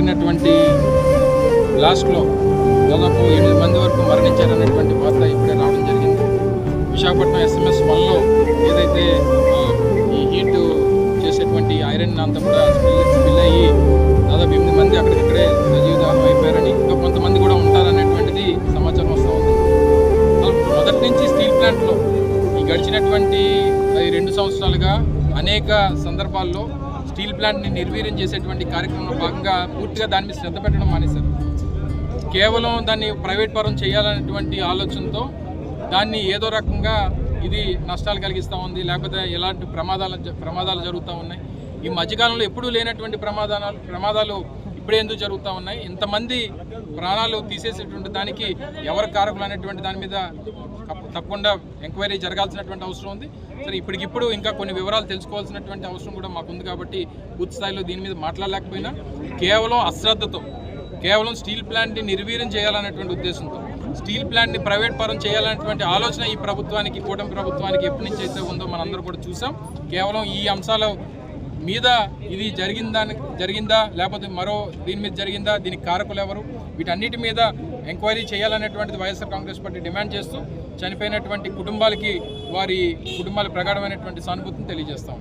జరిగినటువంటి బ్లాస్ట్లో దాదాపు 8 మంది వరకు మరణించారనేటువంటి వార్త ఇప్పుడే రావడం జరిగింది. విశాఖపట్నం SMS 1లో ఏదైతే ఈ హీట్ చేసేటువంటి ఐరన్ అంతా కూడా స్పిల్ అయ్యి దాదాపు 8 మంది అక్కడికక్కడే సజీవదహనం అయిపోయారని, ఇంకా కొంతమంది కూడా ఉంటారనేటువంటిది సమాచారం వస్తూ ఉంది. మొదటి నుంచి స్టీల్ ప్లాంట్లో ఈ గడిచినటువంటి 2 సంవత్సరాలుగా అనేక సందర్భాల్లో స్టీల్ ప్లాంట్ని నిర్వీర్యం చేసేటువంటి కార్యక్రమంలో భాగంగా పూర్తిగా దాని మీద శ్రద్ధ పెట్టడం మానేశారు. కేవలం దాన్ని ప్రైవేట్ పరం చేయాలనేటువంటి ఆలోచనతో దాన్ని ఏదో రకంగా ఇది నష్టాలు కలిగిస్తూ ఉంది, లేకపోతే ఎలాంటి ప్రమాదాలు జరుగుతూ ఉన్నాయి. ఈ మధ్యకాలంలో ఎప్పుడూ లేనటువంటి ప్రమాదాలు ఇప్పుడే ఎందుకు జరుగుతూ ఉన్నాయి, ఇంతమంది ప్రాణాలు తీసేసేటువంటి దానికి ఎవరు కారకులు అనేటువంటి దాని మీద తప్పకుండా ఎంక్వైరీ జరగాల్సినటువంటి అవసరం ఉంది. సరే, ఇప్పటికిప్పుడు ఇంకా కొన్ని వివరాలు తెలుసుకోవాల్సినటువంటి అవసరం కూడా మాకుంది. కాబట్టి పూర్తి స్థాయిలో దీని మీద మాట్లాడలేకపోయినా కేవలం అశ్రద్ధతో, కేవలం స్టీల్ ప్లాంట్ని నిర్వీర్యం చేయాలనేటువంటి ఉద్దేశంతో, స్టీల్ ప్లాంట్ని ప్రైవేట్ పరం చేయాలనేటువంటి ఆలోచన ఈ ప్రభుత్వానికి, కూటమి ప్రభుత్వానికి ఎప్పటి నుంచి అయితే ఉందో మనందరూ కూడా చూసాం. కేవలం ఈ అంశాల మీద ఇది జరిగిందా లేకపోతే మరో దీని మీద జరిగిందా, దీనికి కారకులు ఎవరు, వీటన్నిటి మీద ఎంక్వైరీ చేయాలనేటువంటిది వైఎస్ఆర్ కాంగ్రెస్ పార్టీ డిమాండ్ చేస్తూ చనిపోయినటువంటి కుటుంబాలకి వారి కుటుంబాల ప్రగాఢమైనటువంటి సానుభూతిని తెలియజేస్తాం.